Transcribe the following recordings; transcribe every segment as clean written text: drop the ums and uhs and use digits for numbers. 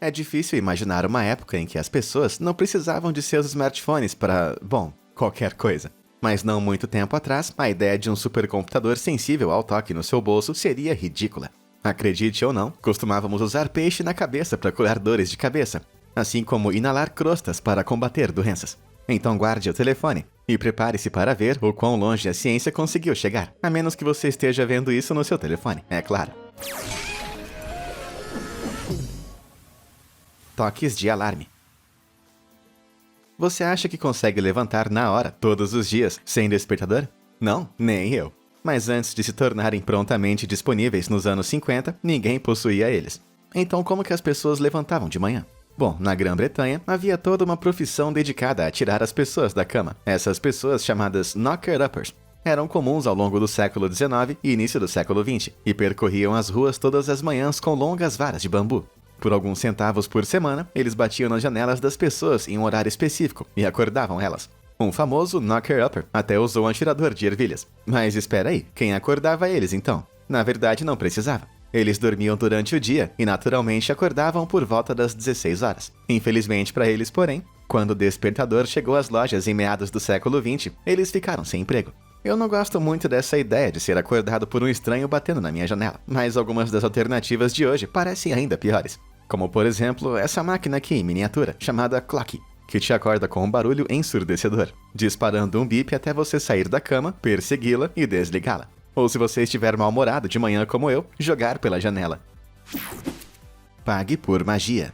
É difícil imaginar uma época em que as pessoas não precisavam de seus smartphones para, bom, qualquer coisa. Mas não muito tempo atrás, a ideia de um supercomputador sensível ao toque no seu bolso seria ridícula. Acredite ou não, costumávamos usar peixe na cabeça para curar dores de cabeça, assim como inalar crostas para combater doenças. Então guarde o telefone e prepare-se para ver o quão longe a ciência conseguiu chegar, a menos que você esteja vendo isso no seu telefone, é claro. Toques de alarme. Você acha que consegue levantar na hora, todos os dias, sem despertador? Não, nem eu. Mas antes de se tornarem prontamente disponíveis nos anos 50, ninguém possuía eles. Então como que as pessoas levantavam de manhã? Bom, na Grã-Bretanha, havia toda uma profissão dedicada a tirar as pessoas da cama. Essas pessoas, chamadas knocker-uppers, eram comuns ao longo do século XIX e início do século XX, e percorriam as ruas todas as manhãs com longas varas de bambu. Por alguns centavos por semana, eles batiam nas janelas das pessoas em um horário específico e acordavam elas. Um famoso knocker-upper até usou um atirador de ervilhas. Mas espera aí, quem acordava eles então? Na verdade, não precisava. Eles dormiam durante o dia e naturalmente acordavam por volta das 16 horas. Infelizmente para eles, porém, quando o despertador chegou às lojas em meados do século XX, eles ficaram sem emprego. Eu não gosto muito dessa ideia de ser acordado por um estranho batendo na minha janela, mas algumas das alternativas de hoje parecem ainda piores. Como por exemplo, essa máquina aqui em miniatura, chamada Clock, que te acorda com um barulho ensurdecedor, disparando um bip até você sair da cama, persegui-la e desligá-la. Ou se você estiver mal-humorado de manhã como eu, jogar pela janela. Pague por magia.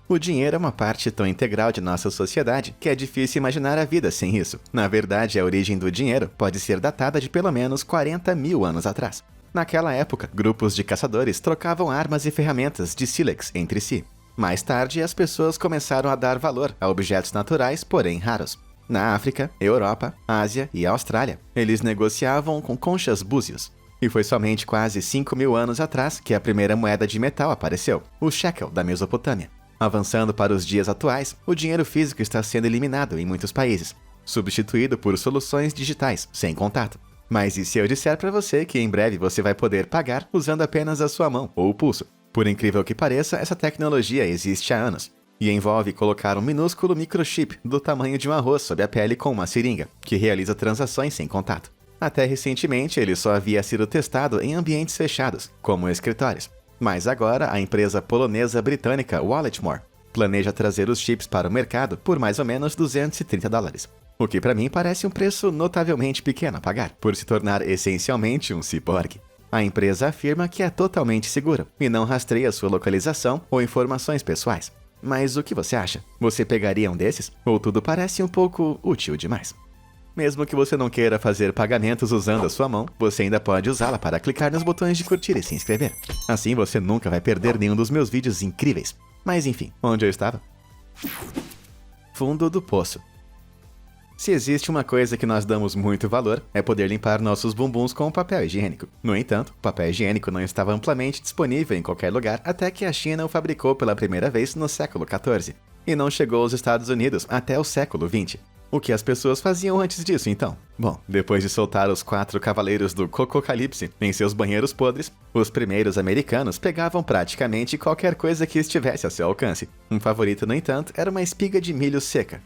O dinheiro é uma parte tão integral de nossa sociedade que é difícil imaginar a vida sem isso. Na verdade, a origem do dinheiro pode ser datada de pelo menos 40 mil anos atrás. Naquela época, grupos de caçadores trocavam armas e ferramentas de sílex entre si. Mais tarde, as pessoas começaram a dar valor a objetos naturais, porém raros. Na África, Europa, Ásia e Austrália, eles negociavam com conchas búzios. E foi somente quase 5 mil anos atrás que a primeira moeda de metal apareceu, o shekel da Mesopotâmia. Avançando para os dias atuais, o dinheiro físico está sendo eliminado em muitos países, substituído por soluções digitais, sem contato. Mas e se eu disser para você que em breve você vai poder pagar usando apenas a sua mão ou o pulso? Por incrível que pareça, essa tecnologia existe há anos e envolve colocar um minúsculo microchip do tamanho de um arroz sob a pele com uma seringa, que realiza transações sem contato. Até recentemente, ele só havia sido testado em ambientes fechados, como escritórios. Mas agora, a empresa polonesa-britânica Walletmore planeja trazer os chips para o mercado por mais ou menos $230. O que para mim parece um preço notavelmente pequeno a pagar, por se tornar essencialmente um ciborgue. A empresa afirma que é totalmente seguro e não rastreia sua localização ou informações pessoais. Mas o que você acha? Você pegaria um desses? Ou tudo parece um pouco útil demais? Mesmo que você não queira fazer pagamentos usando a sua mão, você ainda pode usá-la para clicar nos botões de curtir e se inscrever. Assim você nunca vai perder nenhum dos meus vídeos incríveis. Mas enfim, onde eu estava? Fundo do poço. Se existe uma coisa que nós damos muito valor, é poder limpar nossos bumbuns com papel higiênico. No entanto, o papel higiênico não estava amplamente disponível em qualquer lugar até que a China o fabricou pela primeira vez no século XIV, e não chegou aos Estados Unidos até o século XX. O que as pessoas faziam antes disso, então? Bom, depois de soltar os 4 cavaleiros do Cococalipse em seus banheiros podres, os primeiros americanos pegavam praticamente qualquer coisa que estivesse a seu alcance. Um favorito, no entanto, era uma espiga de milho seca.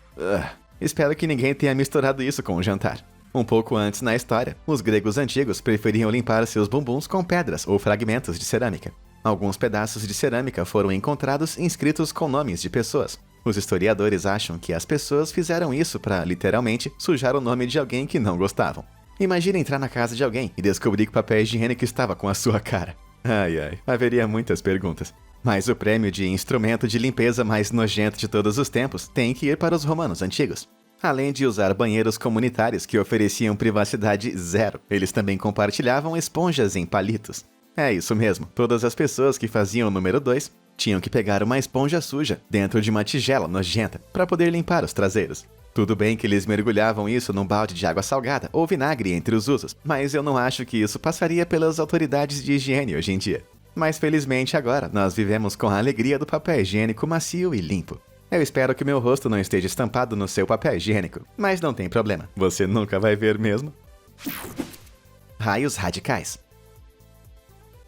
Espero que ninguém tenha misturado isso com o jantar. Um pouco antes na história, os gregos antigos preferiam limpar seus bumbuns com pedras ou fragmentos de cerâmica. Alguns pedaços de cerâmica foram encontrados inscritos com nomes de pessoas. Os historiadores acham que as pessoas fizeram isso para, literalmente, sujar o nome de alguém que não gostavam. Imagine entrar na casa de alguém e descobrir que o papel higiênico estava com a sua cara. Ai, haveria muitas perguntas. Mas o prêmio de instrumento de limpeza mais nojento de todos os tempos tem que ir para os romanos antigos. Além de usar banheiros comunitários que ofereciam privacidade zero, eles também compartilhavam esponjas em palitos. É isso mesmo, todas as pessoas que faziam o número 2 tinham que pegar uma esponja suja dentro de uma tigela nojenta para poder limpar os traseiros. Tudo bem que eles mergulhavam isso num balde de água salgada ou vinagre entre os usos, mas eu não acho que isso passaria pelas autoridades de higiene hoje em dia. Mas felizmente agora nós vivemos com a alegria do papel higiênico macio e limpo. Eu espero que meu rosto não esteja estampado no seu papel higiênico, mas não tem problema, você nunca vai ver mesmo. Raios radicais.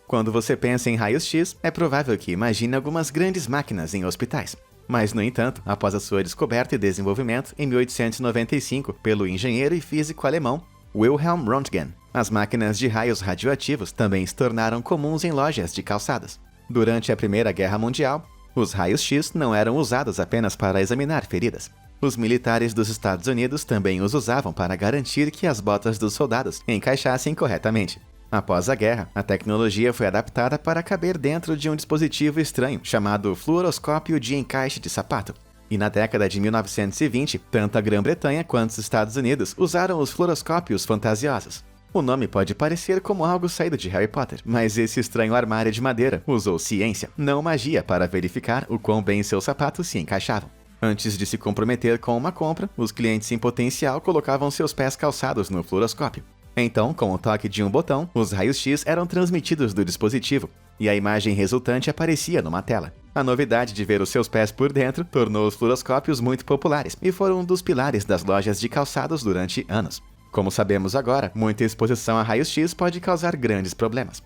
Quando você pensa em raios-x, é provável que imagine algumas grandes máquinas em hospitais. Mas, no entanto, após a sua descoberta e desenvolvimento em 1895 pelo engenheiro e físico alemão Wilhelm Röntgen, as máquinas de raios radioativos também se tornaram comuns em lojas de calçadas. Durante a Primeira Guerra Mundial, os raios-x não eram usados apenas para examinar feridas. Os militares dos Estados Unidos também os usavam para garantir que as botas dos soldados encaixassem corretamente. Após a guerra, a tecnologia foi adaptada para caber dentro de um dispositivo estranho chamado fluoroscópio de encaixe de sapato. E na década de 1920, tanto a Grã-Bretanha quanto os Estados Unidos usaram os fluoroscópios fantasiosos. O nome pode parecer como algo saído de Harry Potter, mas esse estranho armário de madeira usou ciência, não magia, para verificar o quão bem seus sapatos se encaixavam. Antes de se comprometer com uma compra, os clientes em potencial colocavam seus pés calçados no fluoroscópio. Então, com o toque de um botão, os raios-x eram transmitidos do dispositivo, e a imagem resultante aparecia numa tela. A novidade de ver os seus pés por dentro tornou os fluoroscópios muito populares e foram um dos pilares das lojas de calçados durante anos. Como sabemos agora, muita exposição a raios-x pode causar grandes problemas.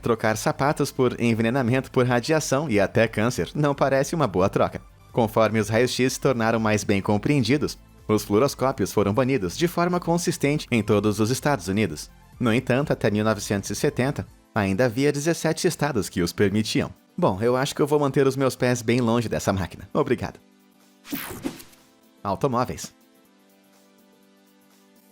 Trocar sapatos por envenenamento por radiação e até câncer não parece uma boa troca. Conforme os raios-x se tornaram mais bem compreendidos, os fluoroscópios foram banidos de forma consistente em todos os Estados Unidos. No entanto, até 1970, ainda havia 17 estados que os permitiam. Bom, eu acho que eu vou manter os meus pés bem longe dessa máquina. Obrigado. Automóveis.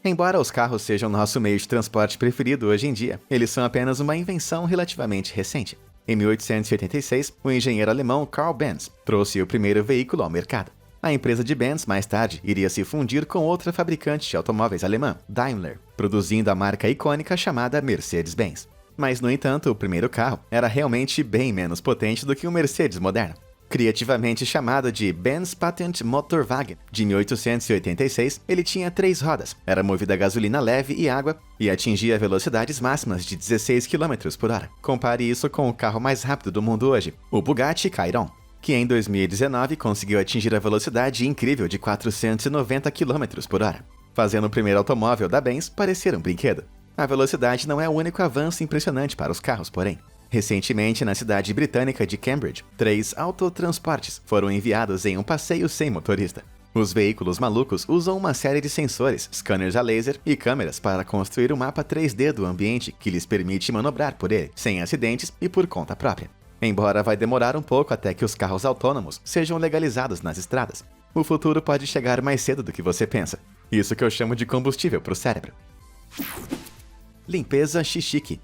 Embora os carros sejam nosso meio de transporte preferido hoje em dia, eles são apenas uma invenção relativamente recente. Em 1886, o engenheiro alemão Carl Benz trouxe o primeiro veículo ao mercado. A empresa de Benz, mais tarde, iria se fundir com outra fabricante de automóveis alemã, Daimler, produzindo a marca icônica chamada Mercedes-Benz. Mas, no entanto, o primeiro carro era realmente bem menos potente do que um Mercedes moderno. Criativamente chamado de Benz Patent Motorwagen, de 1886, ele tinha 3 rodas, era movido a gasolina leve e água e atingia velocidades máximas de 16 km por hora. Compare isso com o carro mais rápido do mundo hoje, o Bugatti Chiron, que em 2019 conseguiu atingir a velocidade incrível de 490 km por hora, fazendo o primeiro automóvel da Benz parecer um brinquedo. A velocidade não é o único avanço impressionante para os carros, porém. Recentemente, na cidade britânica de Cambridge, 3 autotransportes foram enviados em um passeio sem motorista. Os veículos malucos usam uma série de sensores, scanners a laser e câmeras para construir um mapa 3D do ambiente que lhes permite manobrar por ele, sem acidentes e por conta própria. Embora vai demorar um pouco até que os carros autônomos sejam legalizados nas estradas, o futuro pode chegar mais cedo do que você pensa. Isso que eu chamo de combustível para o cérebro. Limpeza chique.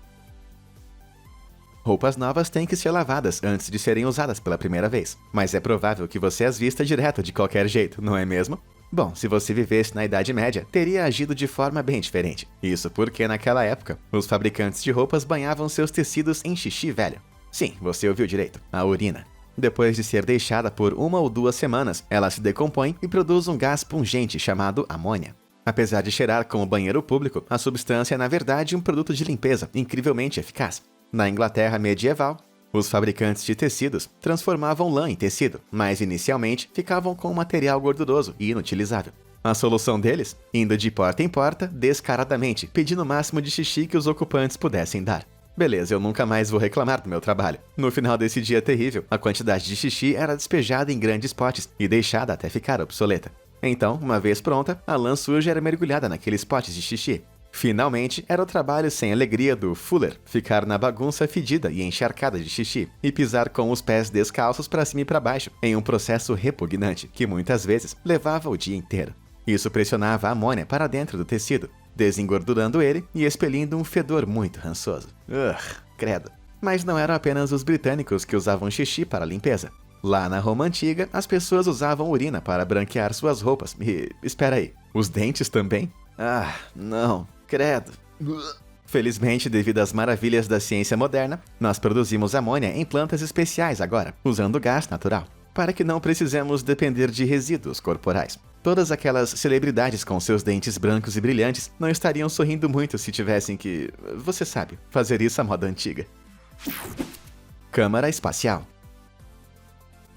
Roupas novas têm que ser lavadas antes de serem usadas pela primeira vez, mas é provável que você as vista direto de qualquer jeito, não é mesmo? Bom, se você vivesse na Idade Média, teria agido de forma bem diferente. Isso porque, naquela época, os fabricantes de roupas banhavam seus tecidos em xixi velho. Sim, você ouviu direito, a urina. Depois de ser deixada por 1 ou 2 semanas, ela se decompõe e produz um gás pungente chamado amônia. Apesar de cheirar como banheiro público, a substância é na verdade um produto de limpeza incrivelmente eficaz. Na Inglaterra medieval, os fabricantes de tecidos transformavam lã em tecido, mas inicialmente ficavam com um material gorduroso e inutilizável. A solução deles? Indo de porta em porta, descaradamente, pedindo o máximo de xixi que os ocupantes pudessem dar. Beleza, eu nunca mais vou reclamar do meu trabalho. No final desse dia terrível, a quantidade de xixi era despejada em grandes potes e deixada até ficar obsoleta. Então, uma vez pronta, a lã suja era mergulhada naqueles potes de xixi. Finalmente, era o trabalho sem alegria do Fuller ficar na bagunça fedida e encharcada de xixi e pisar com os pés descalços para cima e para baixo, em um processo repugnante que muitas vezes levava o dia inteiro. Isso pressionava a amônia para dentro do tecido, desengordurando ele e expelindo um fedor muito rançoso. Credo. Mas não eram apenas os britânicos que usavam xixi para limpeza. Lá na Roma Antiga, as pessoas usavam urina para branquear suas roupas. E, espera aí, os dentes também? Não, credo. Felizmente, devido às maravilhas da ciência moderna, nós produzimos amônia em plantas especiais agora, usando gás natural, para que não precisemos depender de resíduos corporais. Todas aquelas celebridades com seus dentes brancos e brilhantes não estariam sorrindo muito se tivessem que, você sabe, fazer isso à moda antiga. Câmara espacial.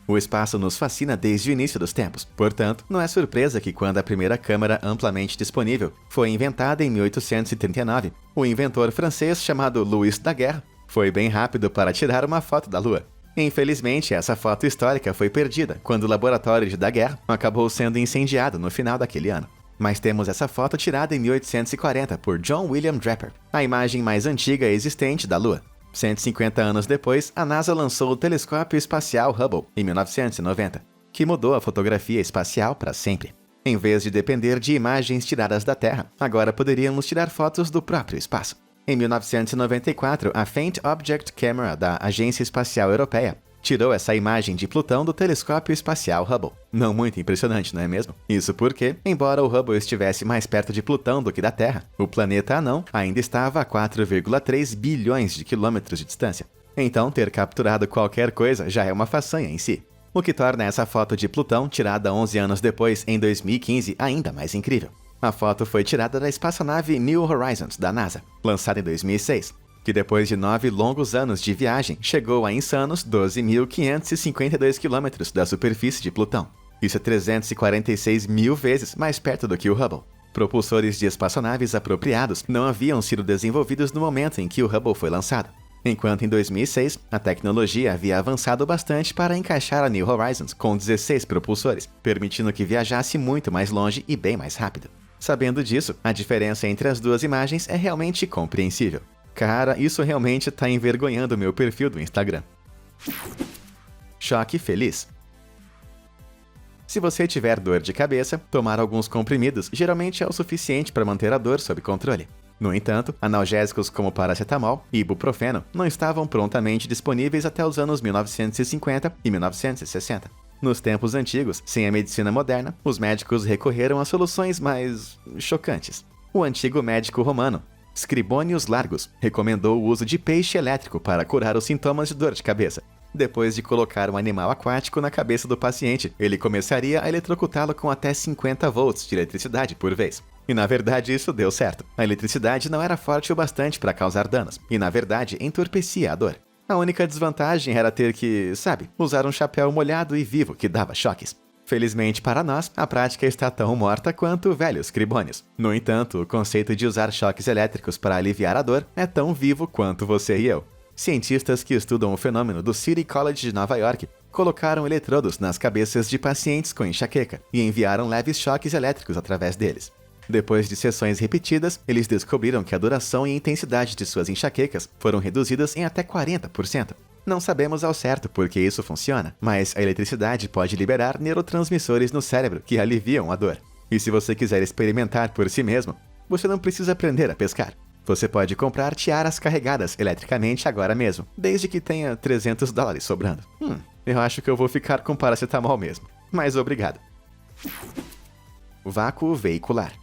O espaço nos fascina desde o início dos tempos, portanto, não é surpresa que quando a primeira câmara amplamente disponível foi inventada em 1839, o inventor francês chamado Louis Daguerre Foi bem rápido para tirar uma foto da Lua. Infelizmente, essa foto histórica foi perdida quando o laboratório de Daguerre acabou sendo incendiado no final daquele ano. Mas temos essa foto tirada em 1840 por John William Draper, a imagem mais antiga existente da Lua. 150 anos depois, a NASA lançou o telescópio espacial Hubble, em 1990, que mudou a fotografia espacial para sempre. Em vez de depender de imagens tiradas da Terra, agora poderíamos tirar fotos do próprio espaço. Em 1994, a Faint Object Camera da Agência Espacial Europeia tirou essa imagem de Plutão do telescópio espacial Hubble. Não muito impressionante, não é mesmo? Isso porque, embora o Hubble estivesse mais perto de Plutão do que da Terra, o planeta anão ainda estava a 4,3 bilhões de quilômetros de distância. Então, ter capturado qualquer coisa já é uma façanha em si. O que torna essa foto de Plutão, tirada 11 anos depois, em 2015, ainda mais incrível. A foto foi tirada da espaçonave New Horizons, da NASA, lançada em 2006, que depois de 9 longos anos de viagem, chegou a insanos 12.552 quilômetros da superfície de Plutão. Isso é 346 mil vezes mais perto do que o Hubble. Propulsores de espaçonaves apropriados não haviam sido desenvolvidos no momento em que o Hubble foi lançado, enquanto em 2006, a tecnologia havia avançado bastante para encaixar a New Horizons com 16 propulsores, permitindo que viajasse muito mais longe e bem mais rápido. Sabendo disso, a diferença entre as duas imagens é realmente compreensível. Cara, isso realmente tá envergonhando meu perfil do Instagram. Choque feliz. Se você tiver dor de cabeça, tomar alguns comprimidos geralmente é o suficiente para manter a dor sob controle. No entanto, analgésicos como paracetamol e ibuprofeno não estavam prontamente disponíveis até os anos 1950 e 1960. Nos tempos antigos, sem a medicina moderna, os médicos recorreram a soluções mais chocantes. O antigo médico romano, Scribonius Largus, recomendou o uso de peixe elétrico para curar os sintomas de dor de cabeça. Depois de colocar um animal aquático na cabeça do paciente, ele começaria a eletrocutá-lo com até 50 volts de eletricidade por vez. E na verdade isso deu certo. A eletricidade não era forte o bastante para causar danos, e na verdade entorpecia a dor. A única desvantagem era ter que, usar um chapéu molhado e vivo que dava choques. Felizmente para nós, a prática está tão morta quanto o velho Scribonius. No entanto, o conceito de usar choques elétricos para aliviar a dor é tão vivo quanto você e eu. Cientistas que estudam o fenômeno do City College de Nova York colocaram eletrodos nas cabeças de pacientes com enxaqueca e enviaram leves choques elétricos através deles. Depois de sessões repetidas, eles descobriram que a duração e intensidade de suas enxaquecas foram reduzidas em até 40%. Não sabemos ao certo por que isso funciona, mas a eletricidade pode liberar neurotransmissores no cérebro que aliviam a dor. E se você quiser experimentar por si mesmo, você não precisa aprender a pescar. Você pode comprar tiaras carregadas eletricamente agora mesmo, desde que tenha $300 sobrando. Eu acho que eu vou ficar com paracetamol mesmo. Mas obrigado. Vácuo veicular.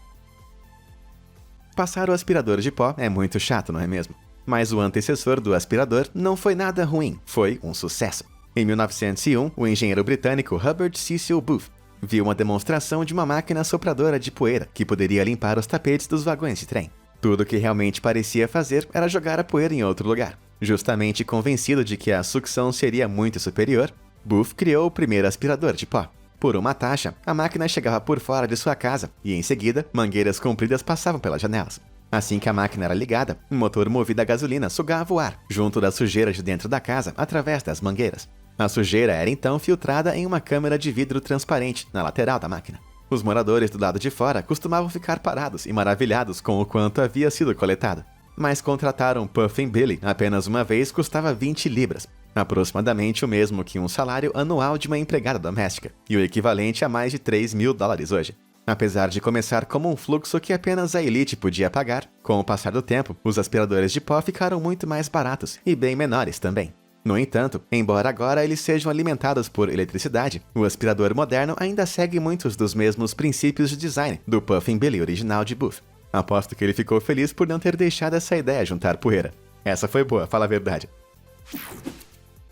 Passar o aspirador de pó é muito chato, não é mesmo? Mas o antecessor do aspirador não foi nada ruim, foi um sucesso. Em 1901, o engenheiro britânico Herbert Cecil Booth viu uma demonstração de uma máquina sopradora de poeira que poderia limpar os tapetes dos vagões de trem. Tudo o que realmente parecia fazer era jogar a poeira em outro lugar. Justamente convencido de que a sucção seria muito superior, Booth criou o primeiro aspirador de pó. Por uma taxa, a máquina chegava por fora de sua casa e, em seguida, mangueiras compridas passavam pelas janelas. Assim que a máquina era ligada, um motor movido a gasolina sugava o ar, junto da sujeira de dentro da casa, através das mangueiras. A sujeira era então filtrada em uma câmara de vidro transparente na lateral da máquina. Os moradores do lado de fora costumavam ficar parados e maravilhados com o quanto havia sido coletado. Mas contratar um Puffin Billy apenas uma vez custava 20 libras, aproximadamente o mesmo que um salário anual de uma empregada doméstica, e o equivalente a mais de $3.000 hoje. Apesar de começar como um fluxo que apenas a elite podia pagar, com o passar do tempo, os aspiradores de pó ficaram muito mais baratos e bem menores também. No entanto, embora agora eles sejam alimentados por eletricidade, o aspirador moderno ainda segue muitos dos mesmos princípios de design do Puffin Billy original de Booth. Aposto que ele ficou feliz por não ter deixado essa ideia juntar poeira. Essa foi boa, fala a verdade.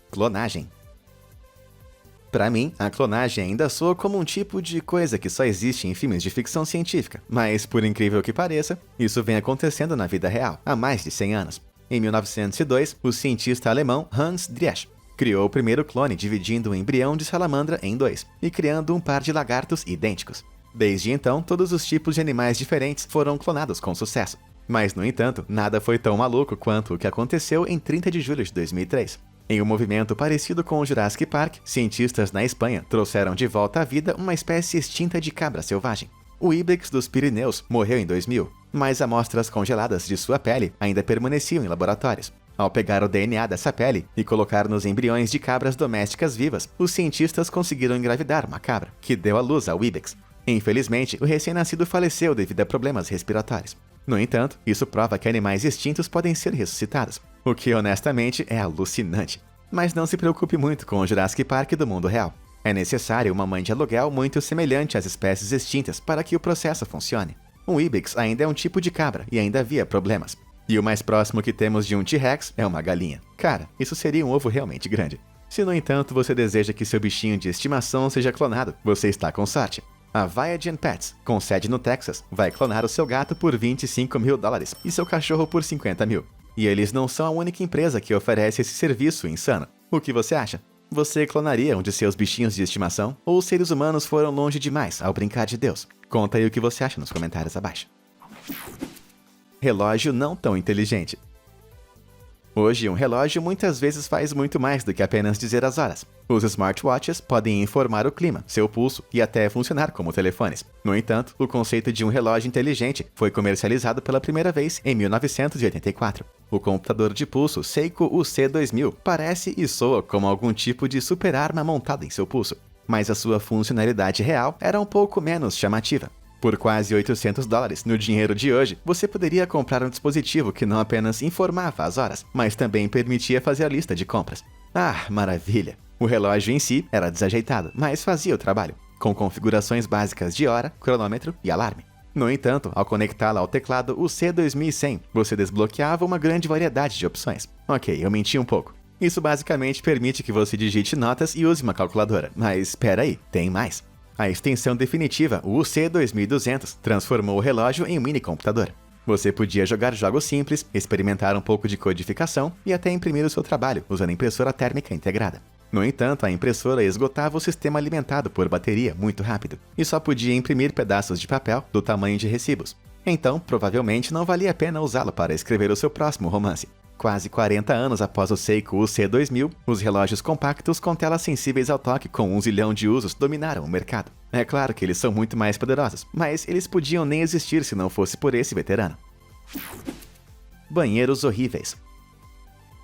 Clonagem. Pra mim, a clonagem ainda soa como um tipo de coisa que só existe em filmes de ficção científica, mas, por incrível que pareça, isso vem acontecendo na vida real, há mais de 100 anos. Em 1902, o cientista alemão Hans Driesch criou o primeiro clone dividindo um embrião de salamandra em dois e criando um par de lagartos idênticos. Desde então, todos os tipos de animais diferentes foram clonados com sucesso. Mas, no entanto, nada foi tão maluco quanto o que aconteceu em 30 de julho de 2003. Em um movimento parecido com o Jurassic Park, cientistas na Espanha trouxeram de volta à vida uma espécie extinta de cabra selvagem. O Ibex dos Pirineus morreu em 2000, mas amostras congeladas de sua pele ainda permaneciam em laboratórios. Ao pegar o DNA dessa pele e colocar nos embriões de cabras domésticas vivas, os cientistas conseguiram engravidar uma cabra, que deu à luz ao Ibex. Infelizmente, o recém-nascido faleceu devido a problemas respiratórios. No entanto, isso prova que animais extintos podem ser ressuscitados, o que honestamente é alucinante. Mas não se preocupe muito com o Jurassic Park do mundo real. É necessário uma mãe de aluguel muito semelhante às espécies extintas para que o processo funcione. Um Ibex ainda é um tipo de cabra e ainda havia problemas. E o mais próximo que temos de um T-Rex é uma galinha. Cara, isso seria um ovo realmente grande. Se, no entanto, você deseja que seu bichinho de estimação seja clonado, você está com sorte. A Viagen Pets, com sede no Texas, vai clonar o seu gato por $25 mil e seu cachorro por 50 mil. E eles não são a única empresa que oferece esse serviço insano. O que você acha? Você clonaria um de seus bichinhos de estimação? Ou os seres humanos foram longe demais ao brincar de Deus? Conta aí o que você acha nos comentários abaixo. Relógio não tão inteligente. Hoje, um relógio muitas vezes faz muito mais do que apenas dizer as horas. Os smartwatches podem informar o clima, seu pulso e até funcionar como telefones. No entanto, o conceito de um relógio inteligente foi comercializado pela primeira vez em 1984. O computador de pulso Seiko UC2000 parece e soa como algum tipo de super-arma montada em seu pulso, mas a sua funcionalidade real era um pouco menos chamativa. Por quase $800 no dinheiro de hoje, você poderia comprar um dispositivo que não apenas informava as horas, mas também permitia fazer a lista de compras. Ah, maravilha! O relógio em si era desajeitado, mas fazia o trabalho, com configurações básicas de hora, cronômetro e alarme. No entanto, ao conectá-la ao teclado UC2100, você desbloqueava uma grande variedade de opções. Ok, eu menti um pouco. Isso basicamente permite que você digite notas e use uma calculadora, mas espera aí, tem mais. A extensão definitiva, o UC2200, transformou o relógio em um mini-computador. Você podia jogar jogos simples, experimentar um pouco de codificação e até imprimir o seu trabalho usando impressora térmica integrada. No entanto, a impressora esgotava o sistema alimentado por bateria muito rápido e só podia imprimir pedaços de papel do tamanho de recibos. Então, provavelmente não valia a pena usá-lo para escrever o seu próximo romance. Quase 40 anos após o Seiko UC2000, os relógios compactos com telas sensíveis ao toque com 1 zilhão de usos dominaram o mercado. É claro que eles são muito mais poderosos, mas eles podiam nem existir se não fosse por esse veterano. Banheiros horríveis.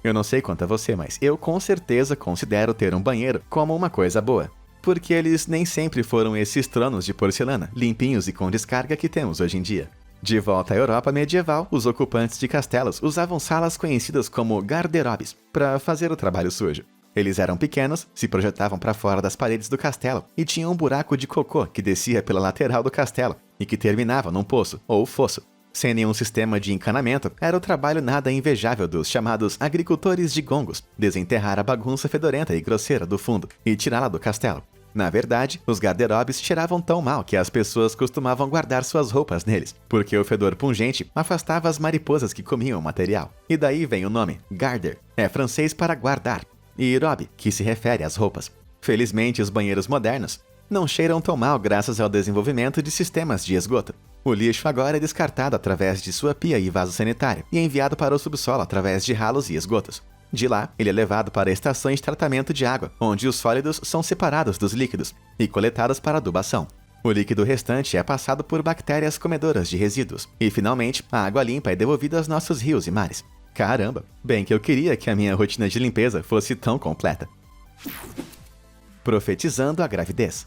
Eu não sei quanto a você, mas eu com certeza considero ter um banheiro como uma coisa boa. Porque eles nem sempre foram esses tronos de porcelana, limpinhos e com descarga que temos hoje em dia. De volta à Europa medieval, os ocupantes de castelos usavam salas conhecidas como garderobes para fazer o trabalho sujo. Eles eram pequenos, se projetavam para fora das paredes do castelo e tinham um buraco de cocô que descia pela lateral do castelo e que terminava num poço ou fosso. Sem nenhum sistema de encanamento, era o trabalho nada invejável dos chamados agricultores de gongos, desenterrar a bagunça fedorenta e grosseira do fundo e tirá-la do castelo. Na verdade, os garderobes cheiravam tão mal que as pessoas costumavam guardar suas roupas neles, porque o fedor pungente afastava as mariposas que comiam o material. E daí vem o nome, garder, é francês para guardar, e robe, que se refere às roupas. Felizmente, os banheiros modernos não cheiram tão mal graças ao desenvolvimento de sistemas de esgoto. O lixo agora é descartado através de sua pia e vaso sanitário e enviado para o subsolo através de ralos e esgotos. De lá, ele é levado para estações de tratamento de água, onde os sólidos são separados dos líquidos e coletados para adubação. O líquido restante é passado por bactérias comedoras de resíduos. E, finalmente, a água limpa é devolvida aos nossos rios e mares. Caramba! Bem que eu queria que a minha rotina de limpeza fosse tão completa. Profetizando a gravidez.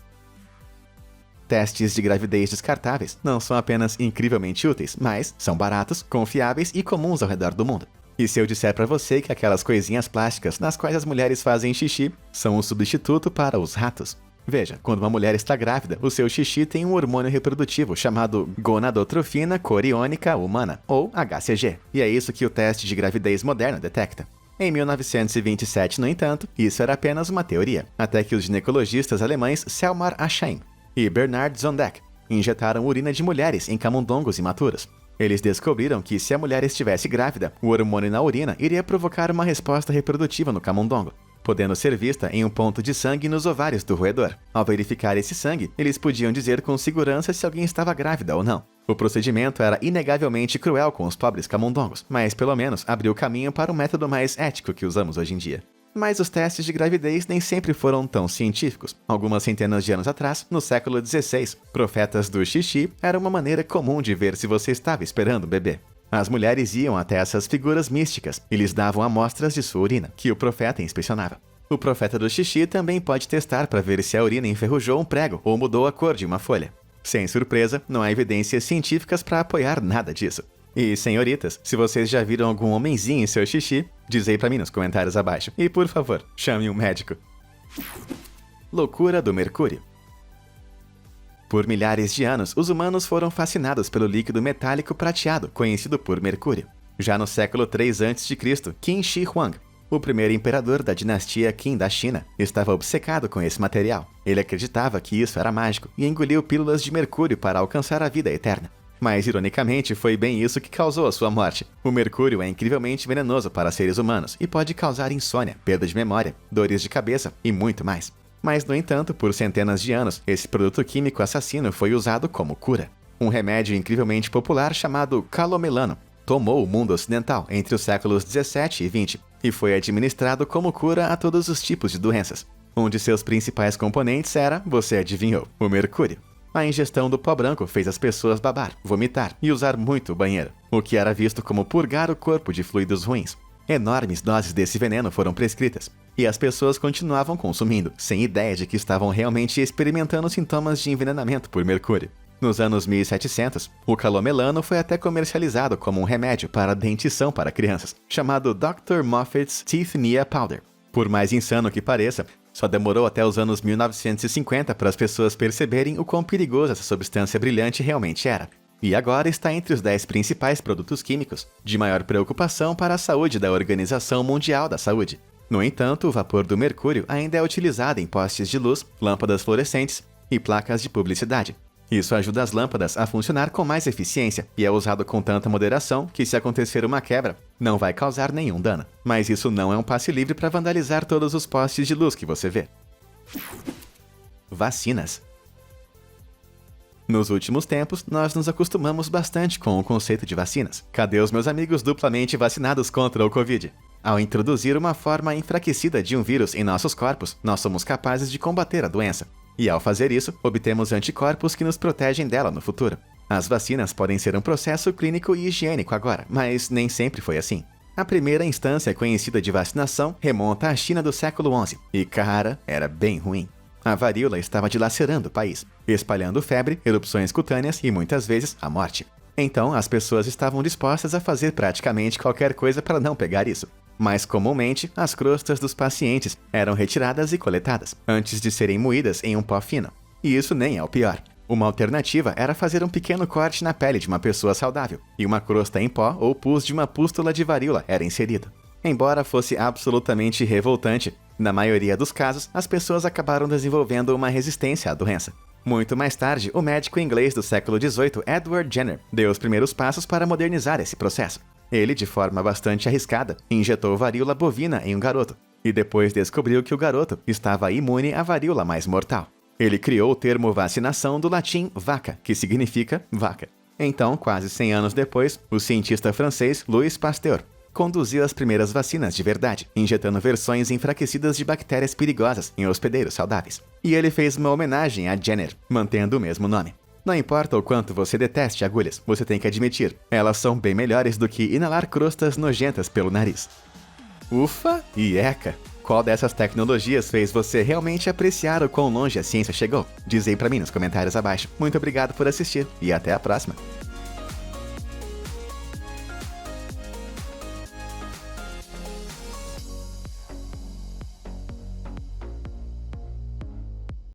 Testes de gravidez descartáveis não são apenas incrivelmente úteis, mas são baratos, confiáveis e comuns ao redor do mundo. E se eu disser pra você que aquelas coisinhas plásticas nas quais as mulheres fazem xixi são um substituto para os ratos? Veja, quando uma mulher está grávida, o seu xixi tem um hormônio reprodutivo chamado gonadotrofina coriônica humana, ou HCG, e é isso que o teste de gravidez moderno detecta. Em 1927, no entanto, isso era apenas uma teoria, até que os ginecologistas alemães Selmar Ascheim e Bernard Zondek injetaram urina de mulheres em camundongos imaturos. Eles descobriram que se a mulher estivesse grávida, o hormônio na urina iria provocar uma resposta reprodutiva no camundongo, podendo ser vista em um ponto de sangue nos ovários do roedor. Ao verificar esse sangue, eles podiam dizer com segurança se alguém estava grávida ou não. O procedimento era inegavelmente cruel com os pobres camundongos, mas pelo menos abriu caminho para um método mais ético que usamos hoje em dia. Mas os testes de gravidez nem sempre foram tão científicos. Algumas centenas de anos atrás, no século XVI, profetas do xixi era uma maneira comum de ver se você estava esperando um bebê. As mulheres iam até essas figuras místicas e lhes davam amostras de sua urina, que o profeta inspecionava. O profeta do xixi também pode testar para ver se a urina enferrujou um prego ou mudou a cor de uma folha. Sem surpresa, não há evidências científicas para apoiar nada disso. E, senhoritas, se vocês já viram algum homenzinho em seu xixi, diz aí pra mim nos comentários abaixo. E, por favor, chame um médico. Loucura do mercúrio. Por milhares de anos, os humanos foram fascinados pelo líquido metálico prateado, conhecido por mercúrio. Já no século III a.C., Qin Shi Huang, o primeiro imperador da dinastia Qin da China, estava obcecado com esse material. Ele acreditava que isso era mágico e engoliu pílulas de mercúrio para alcançar a vida eterna. Mas, ironicamente, foi bem isso que causou a sua morte. O mercúrio é incrivelmente venenoso para seres humanos e pode causar insônia, perda de memória, dores de cabeça e muito mais. Mas, no entanto, por centenas de anos, esse produto químico assassino foi usado como cura. Um remédio incrivelmente popular chamado calomelano tomou o mundo ocidental entre os séculos 17 e 20 e foi administrado como cura a todos os tipos de doenças. Um de seus principais componentes era, você adivinhou, o mercúrio. A ingestão do pó branco fez as pessoas babar, vomitar e usar muito o banheiro, o que era visto como purgar o corpo de fluidos ruins. Enormes doses desse veneno foram prescritas, e as pessoas continuavam consumindo, sem ideia de que estavam realmente experimentando sintomas de envenenamento por mercúrio. Nos anos 1700, o calomelano foi até comercializado como um remédio para dentição para crianças, chamado Dr. Moffat's Teeth Nia Powder. Por mais insano que pareça, só demorou até os anos 1950 para as pessoas perceberem o quão perigosa essa substância brilhante realmente era. E agora está entre os 10 principais produtos químicos de maior preocupação para a saúde da Organização Mundial da Saúde. No entanto, o vapor do mercúrio ainda é utilizado em postes de luz, lâmpadas fluorescentes e placas de publicidade. Isso ajuda as lâmpadas a funcionar com mais eficiência e é usado com tanta moderação que, se acontecer uma quebra, não vai causar nenhum dano. Mas isso não é um passe livre para vandalizar todos os postes de luz que você vê. Vacinas. Nos últimos tempos, nós nos acostumamos bastante com o conceito de vacinas. Cadê os meus amigos duplamente vacinados contra o Covid? Ao introduzir uma forma enfraquecida de um vírus em nossos corpos, nós somos capazes de combater a doença. E ao fazer isso, obtemos anticorpos que nos protegem dela no futuro. As vacinas podem ser um processo clínico e higiênico agora, mas nem sempre foi assim. A primeira instância conhecida de vacinação remonta à China do século XI, e cara, era bem ruim. A varíola estava dilacerando o país, espalhando febre, erupções cutâneas e muitas vezes a morte. Então, as pessoas estavam dispostas a fazer praticamente qualquer coisa para não pegar isso. Mais comumente, as crostas dos pacientes eram retiradas e coletadas, antes de serem moídas em um pó fino. E isso nem é o pior. Uma alternativa era fazer um pequeno corte na pele de uma pessoa saudável, e uma crosta em pó ou pus de uma pústula de varíola era inserida. Embora fosse absolutamente revoltante, na maioria dos casos, as pessoas acabaram desenvolvendo uma resistência à doença. Muito mais tarde, o médico inglês do século XVIII, Edward Jenner, deu os primeiros passos para modernizar esse processo. Ele, de forma bastante arriscada, injetou varíola bovina em um garoto, e depois descobriu que o garoto estava imune à varíola mais mortal. Ele criou o termo vacinação do latim vaca, que significa vaca. Então, quase 100 anos depois, o cientista francês Louis Pasteur conduziu as primeiras vacinas de verdade, injetando versões enfraquecidas de bactérias perigosas em hospedeiros saudáveis. E ele fez uma homenagem a Jenner, mantendo o mesmo nome. Não importa o quanto você deteste agulhas, você tem que admitir, elas são bem melhores do que inalar crostas nojentas pelo nariz. Ufa e eca! Qual dessas tecnologias fez você realmente apreciar o quão longe a ciência chegou? Diz aí pra mim nos comentários abaixo. Muito obrigado por assistir e até a próxima!